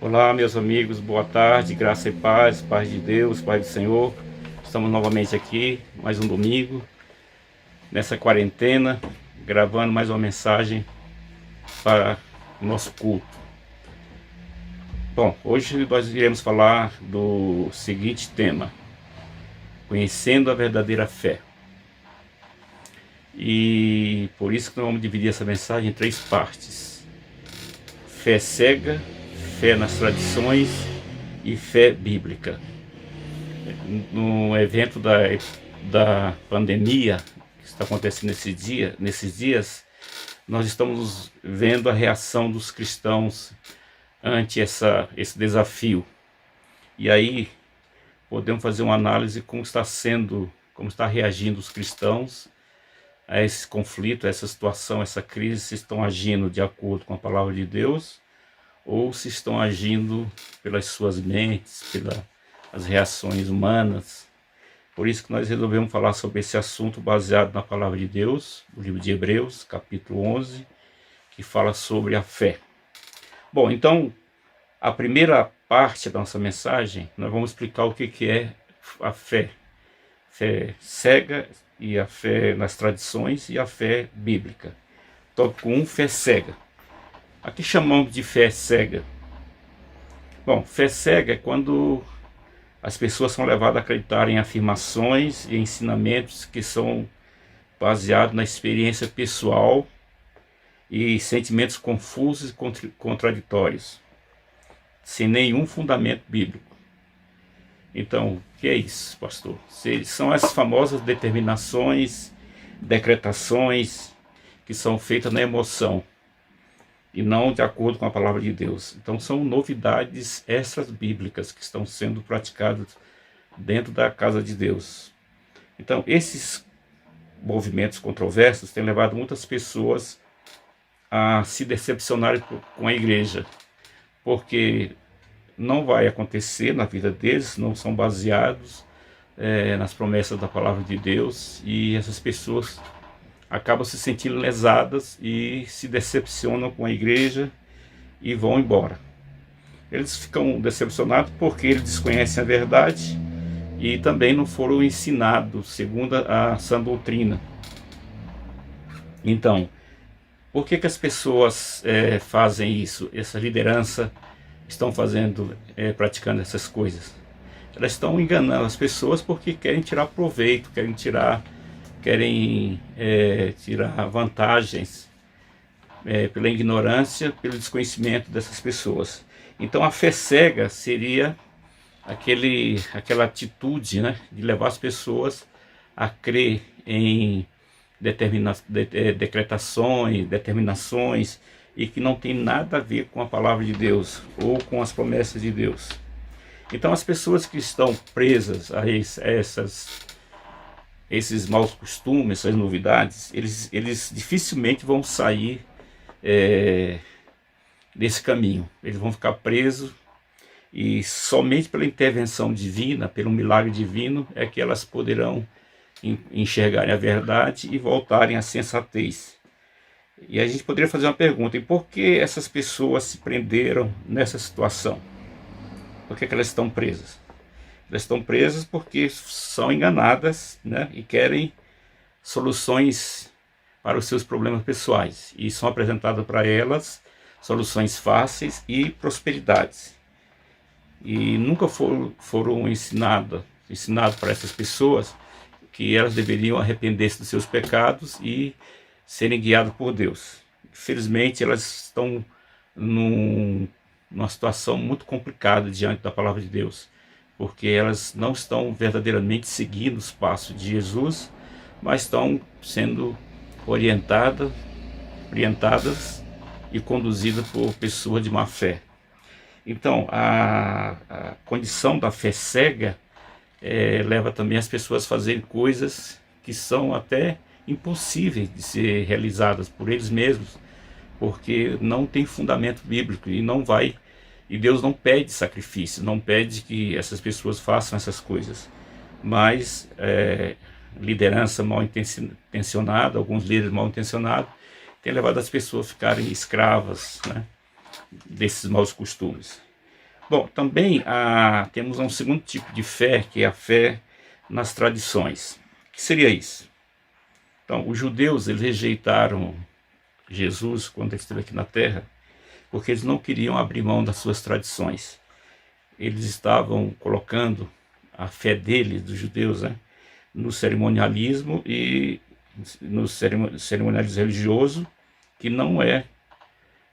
Olá, meus amigos, boa tarde, graça e paz, paz de Deus, paz do Senhor. Estamos novamente aqui, mais um domingo, nessa quarentena, gravando mais uma mensagem para o nosso culto. Bom, hoje nós iremos falar do seguinte tema: conhecendo a verdadeira fé. E por isso que nós vamos dividir essa mensagem em três partes: fé cega, fé nas tradições e fé bíblica. No evento da pandemia que está acontecendo nesses dias, nós estamos vendo a reação dos cristãos ante esse desafio. E aí podemos fazer uma análise como está reagindo os cristãos a esse conflito, a essa situação, essa crise, se estão agindo de acordo com a palavra de Deus ou se estão agindo pelas suas mentes, pelas reações humanas. Por isso que nós resolvemos falar sobre esse assunto baseado na palavra de Deus, o livro de Hebreus, capítulo 11, que fala sobre a fé. Bom, então, a primeira parte da nossa mensagem, nós vamos explicar o que é a fé. Fé cega e a fé nas tradições e a fé bíblica. Tópico 1, fé cega. Aqui chamamos de fé cega. Bom, fé cega é quando as pessoas são levadas a acreditar em afirmações e ensinamentos que são baseados na experiência pessoal e sentimentos confusos e contraditórios, sem nenhum fundamento bíblico. Então, o que é isso, pastor? São as famosas determinações, decretações que são feitas na emoção e não de acordo com a palavra de Deus. Então são novidades extras bíblicas que estão sendo praticadas dentro da casa de Deus. Então esses movimentos controversos têm levado muitas pessoas a se decepcionarem com a igreja, porque não vai acontecer na vida deles, não são baseados nas promessas da palavra de Deus, e essas pessoas acabam se sentindo lesadas e se decepcionam com a igreja e vão embora. Eles ficam decepcionados porque eles desconhecem a verdade e também não foram ensinados segundo a sã doutrina. Então, por que as pessoas fazem isso? Essa liderança estão praticando essas coisas? Elas estão enganando as pessoas porque querem tirar proveito, querem tirar vantagens pela ignorância, pelo desconhecimento dessas pessoas. Então a fé cega seria aquela atitude, né, de levar as pessoas a crer em decretações, determinações, e que não tem nada a ver com a palavra de Deus ou com as promessas de Deus. Então as pessoas que estão presas a esses maus costumes, essas novidades, eles dificilmente vão sair desse caminho. Eles vão ficar presos, e somente pela intervenção divina, pelo milagre divino, é que elas poderão enxergarem a verdade e voltarem à sensatez. E a gente poderia fazer uma pergunta: e por que essas pessoas se prenderam nessa situação? Por que elas estão presas? Elas estão presas porque são enganadas, né, e querem soluções para os seus problemas pessoais. E são apresentadas para elas soluções fáceis e prosperidades. E nunca foram ensinado para essas pessoas que elas deveriam arrepender-se dos seus pecados e serem guiadas por Deus. Infelizmente, elas estão numa situação muito complicada diante da palavra de Deus, porque elas não estão verdadeiramente seguindo os passos de Jesus, mas estão sendo orientadas e conduzidas por pessoas de má fé. Então, a condição da fé cega leva também as pessoas a fazerem coisas que são até impossíveis de ser realizadas por eles mesmos, porque não tem fundamento bíblico e Deus não pede sacrifício, não pede que essas pessoas façam essas coisas, mas liderança mal intencionada, alguns líderes mal intencionados, têm levado as pessoas a ficarem escravas, né, desses maus costumes. Bom, também temos um segundo tipo de fé, que é a fé nas tradições. O que seria isso? Então, os judeus, eles rejeitaram Jesus quando ele esteve aqui na Terra, porque eles não queriam abrir mão das suas tradições. Eles estavam colocando a fé deles, dos judeus, né, no cerimonialismo e no cerimonialismo religioso, que não é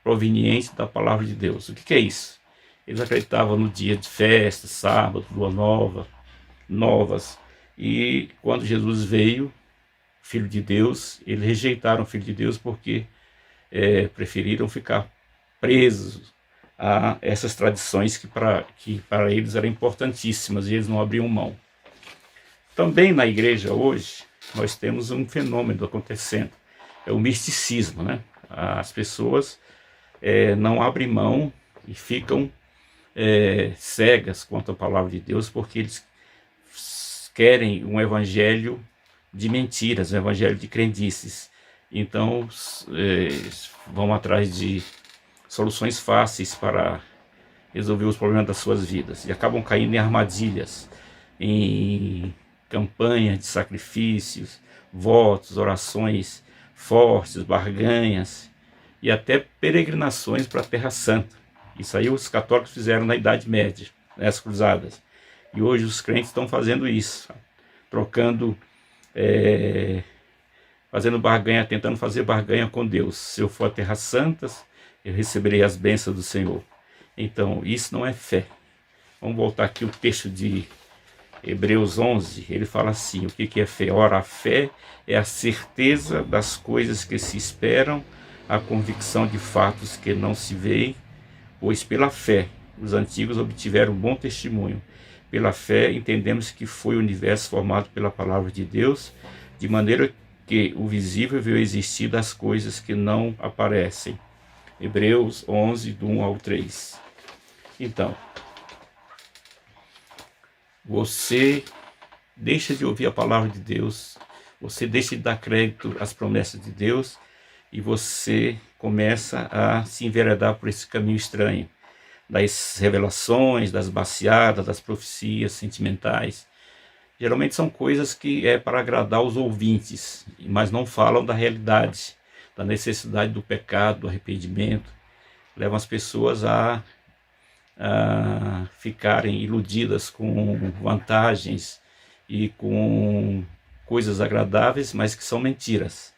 proveniente da palavra de Deus. O que é isso? Eles acreditavam no dia de festa, sábado, lua nova, novas. E quando Jesus veio, Filho de Deus, eles rejeitaram o Filho de Deus porque preferiram ficar presos a essas tradições que para eles eram importantíssimas e eles não abriam mão. Também na igreja hoje, nós temos um fenômeno acontecendo, é o misticismo, né? As pessoas não abrem mão e ficam cegas quanto à palavra de Deus, porque eles querem um evangelho de mentiras, um evangelho de crendices. Então vão atrás de soluções fáceis para resolver os problemas das suas vidas e acabam caindo em armadilhas, em campanhas de sacrifícios, votos, orações fortes, barganhas e até peregrinações para a Terra Santa. Isso aí os católicos fizeram na Idade Média, nas cruzadas. E hoje os crentes estão fazendo isso, trocando, fazendo barganha, tentando fazer barganha com Deus. Se eu for a Terra Santa, eu receberei as bênçãos do Senhor. Então, isso não é fé. Vamos voltar aqui ao texto de Hebreus 11, ele fala assim, o que é fé? Ora, a fé é a certeza das coisas que se esperam, a convicção de fatos que não se veem, pois pela fé os antigos obtiveram um bom testemunho. Pela fé entendemos que foi o universo formado pela palavra de Deus, de maneira que o visível veio existir das coisas que não aparecem. Hebreus 11, do 1 ao 3. Então, você deixa de ouvir a palavra de Deus, você deixa de dar crédito às promessas de Deus e você começa a se enveredar por esse caminho estranho, das revelações, das baciadas, das profecias sentimentais. Geralmente são coisas que é para agradar os ouvintes, mas não falam da realidade, da necessidade do pecado, do arrependimento. Levam as pessoas a ficarem iludidas com vantagens e com coisas agradáveis, mas que são mentiras,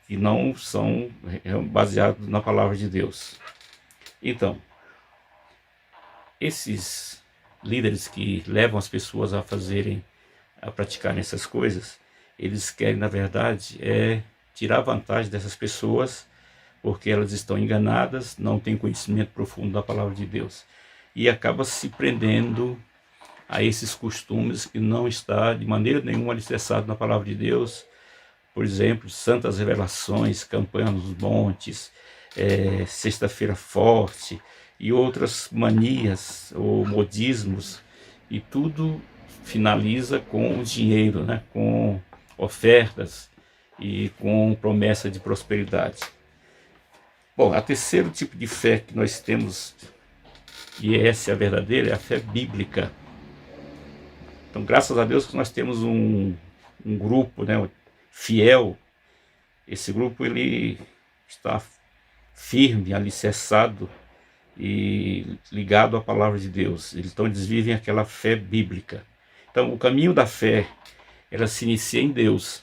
que não são baseadas na palavra de Deus. Então, esses líderes que levam as pessoas a praticarem essas coisas, eles querem, na verdade, tirar vantagem dessas pessoas, porque elas estão enganadas, não têm conhecimento profundo da palavra de Deus. E acaba se prendendo a esses costumes que não está de maneira nenhuma alicerçado na palavra de Deus. Por exemplo, santas revelações, campanha nos montes, sexta-feira forte e outras manias ou modismos. E tudo finaliza com o dinheiro, né? Com ofertas e com promessa de prosperidade. Bom, a terceiro tipo de fé que nós temos, e essa é a verdadeira, é a fé bíblica. Então, graças a Deus que nós temos um grupo, né, fiel. Esse grupo ele está firme, alicerçado e ligado à palavra de Deus. Então eles vivem aquela fé bíblica. Então o caminho da fé, ela se inicia em Deus.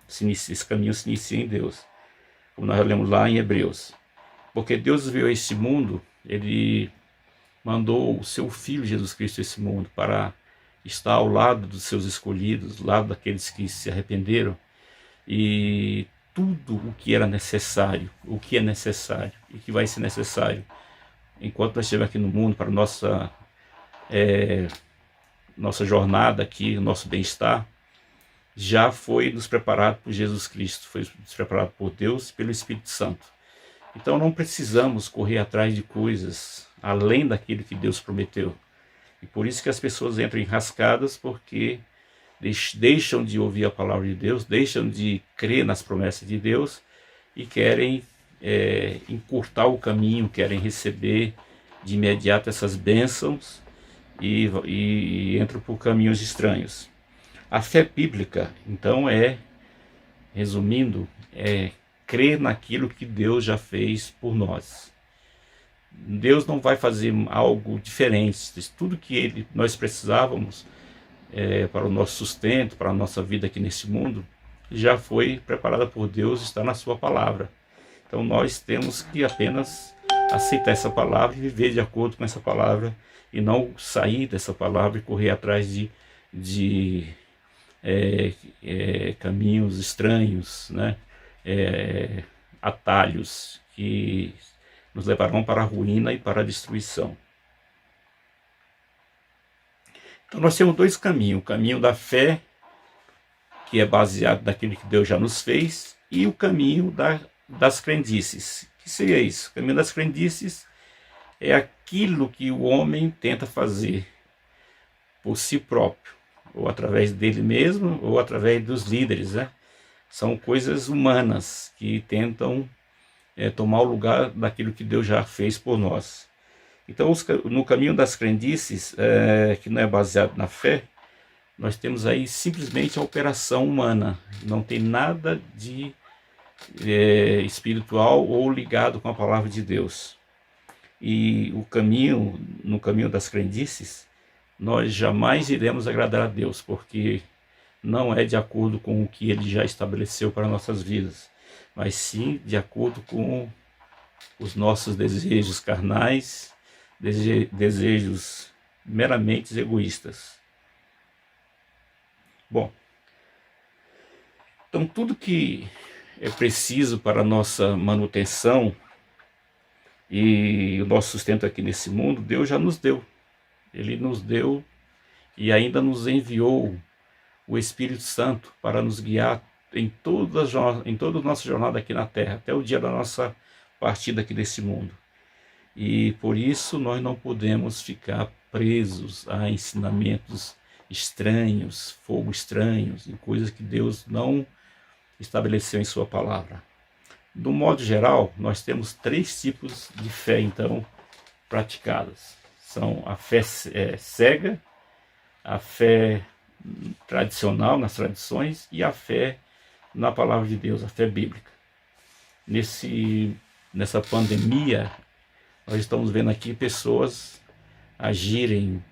Esse caminho se inicia em Deus, como nós lemos lá em Hebreus. Porque Deus veio a este mundo, ele mandou o seu Filho Jesus Cristo a esse mundo para estar ao lado dos seus escolhidos, ao lado daqueles que se arrependeram, e tudo o que era necessário, o que é necessário e que vai ser necessário enquanto nós estivermos aqui no mundo para nossa jornada aqui, nosso bem-estar, já foi nos preparado por Jesus Cristo, foi nos preparado por Deus e pelo Espírito Santo. Então não precisamos correr atrás de coisas além daquilo que Deus prometeu. E por isso que as pessoas entram enrascadas, porque deixam de ouvir a palavra de Deus, deixam de crer nas promessas de Deus e querem encurtar o caminho, querem receber de imediato essas bênçãos e entram por caminhos estranhos. A fé bíblica, então, resumindo, é crer naquilo que Deus já fez por nós. Deus não vai fazer algo diferente. Tudo que nós precisávamos para o nosso sustento, para a nossa vida aqui neste mundo, já foi preparada por Deus, está na sua palavra. Então nós temos que apenas aceitar essa palavra e viver de acordo com essa palavra, e não sair dessa palavra e correr atrás de caminhos estranhos, né? Atalhos que nos levarão para a ruína e para a destruição. Então nós temos dois caminhos: o caminho da fé, que é baseado naquilo que Deus já nos fez, e o caminho das crendices. O que seria isso? O caminho das crendices é aquilo que o homem tenta fazer por si próprio, ou através dele mesmo, ou através dos líderes, né? São coisas humanas que tentam tomar o lugar daquilo que Deus já fez por nós. Então, no caminho das crendices, que não é baseado na fé, nós temos aí simplesmente a operação humana. Não tem nada de espiritual ou ligado com a palavra de Deus. E no caminho das crendices, nós jamais iremos agradar a Deus, porque não é de acordo com o que Ele já estabeleceu para nossas vidas, mas sim de acordo com os nossos desejos carnais, desejos meramente egoístas. Bom, então tudo que é preciso para a nossa manutenção e o nosso sustento aqui nesse mundo, Deus já nos deu. Ele nos deu e ainda nos enviou o Espírito Santo para nos guiar em toda a nossa jornada aqui na Terra, até o dia da nossa partida aqui desse mundo. E por isso nós não podemos ficar presos a ensinamentos estranhos, fogo estranhos, em coisas que Deus não estabeleceu em sua palavra. Do modo geral, nós temos 3 tipos de fé, então, praticadas. São a fé cega, a fé tradicional, nas tradições, e a fé na palavra de Deus, a fé bíblica. Nessa pandemia, nós estamos vendo aqui pessoas agirem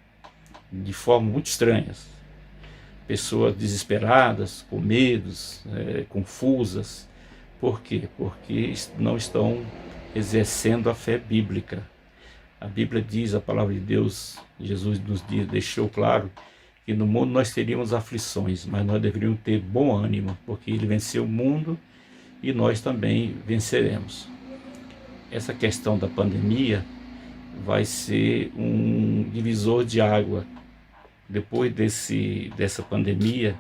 de forma muito estranhas. Pessoas desesperadas, com medos, confusas. Por quê? Porque não estão exercendo a fé bíblica. A Bíblia diz, a palavra de Deus, Jesus deixou claro que no mundo nós teríamos aflições, mas nós deveríamos ter bom ânimo, porque Ele venceu o mundo e nós também venceremos. Essa questão da pandemia vai ser um divisor de água. Depois dessa pandemia,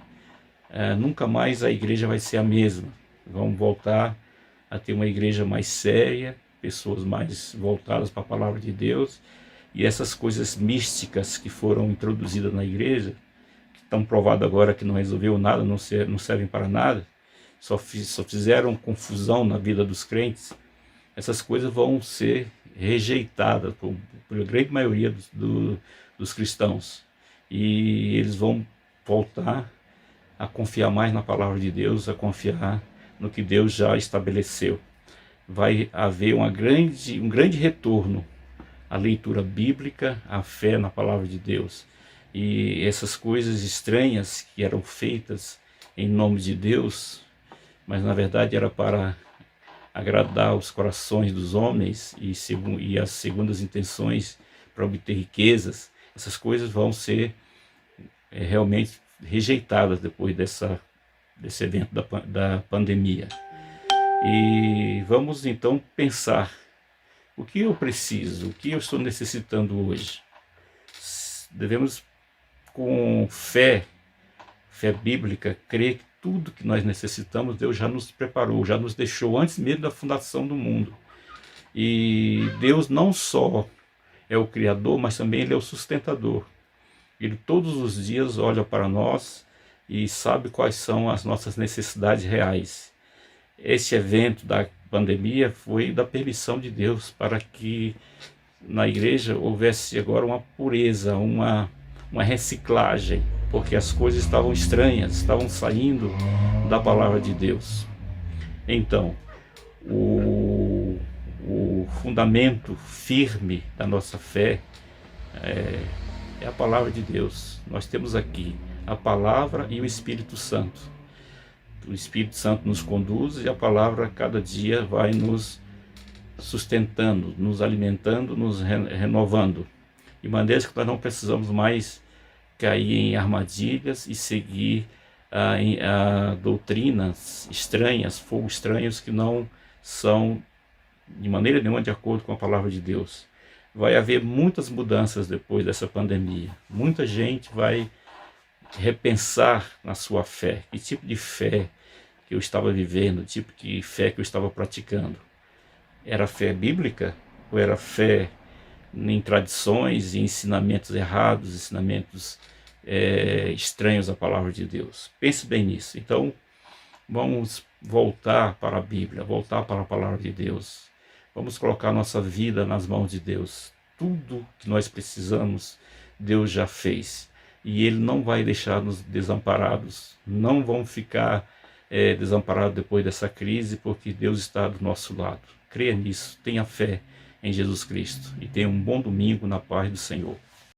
nunca mais a igreja vai ser a mesma. Vamos voltar a ter uma igreja mais séria, pessoas mais voltadas para a palavra de Deus, e essas coisas místicas que foram introduzidas na igreja, que estão provadas agora que não resolveu nada, não servem para nada, só fizeram confusão na vida dos crentes. Essas coisas vão ser rejeitadas pela grande maioria dos cristãos, e eles vão voltar a confiar mais na palavra de Deus, a confiar no que Deus já estabeleceu. Vai haver um grande retorno à leitura bíblica, à fé na palavra de Deus. E essas coisas estranhas que eram feitas em nome de Deus, mas na verdade era para agradar os corações dos homens e as segundas intenções para obter riquezas, essas coisas vão ser realmente rejeitadas depois desse evento da pandemia. E vamos então pensar: o que eu preciso, o que eu estou necessitando hoje? Devemos, com fé bíblica, crer que tudo que nós necessitamos, Deus já nos preparou, já nos deixou antes mesmo da fundação do mundo. E Deus não só é o Criador, mas também Ele é o sustentador. Ele todos os dias olha para nós e sabe quais são as nossas necessidades reais. Esse evento da pandemia foi da permissão de Deus para que na igreja houvesse agora uma pureza, uma reciclagem, porque as coisas estavam estranhas, estavam saindo da palavra de Deus. Então, o fundamento firme da nossa fé é a palavra de Deus. Nós temos aqui a palavra e o Espírito Santo. O Espírito Santo nos conduz e a palavra cada dia vai nos sustentando, nos alimentando, nos renovando, de maneira que nós não precisamos mais cair em armadilhas e seguir doutrinas estranhas, fogos estranhos que não são de maneira nenhuma de acordo com a palavra de Deus. Vai haver muitas mudanças depois dessa pandemia. Muita gente vai repensar na sua fé. Que tipo de fé que eu estava vivendo, tipo de fé que eu estava praticando? Era fé bíblica ou era fé em tradições e ensinamentos errados, ensinamentos estranhos à palavra de Deus? Pense bem nisso. Então, vamos voltar para a Bíblia, voltar para a palavra de Deus. Vamos colocar nossa vida nas mãos de Deus. Tudo que nós precisamos, Deus já fez. E Ele não vai deixar-nos desamparados. Não vão ficar desamparados depois dessa crise, porque Deus está do nosso lado. Creia nisso, tenha fé em Jesus Cristo e tenha um bom domingo na paz do Senhor.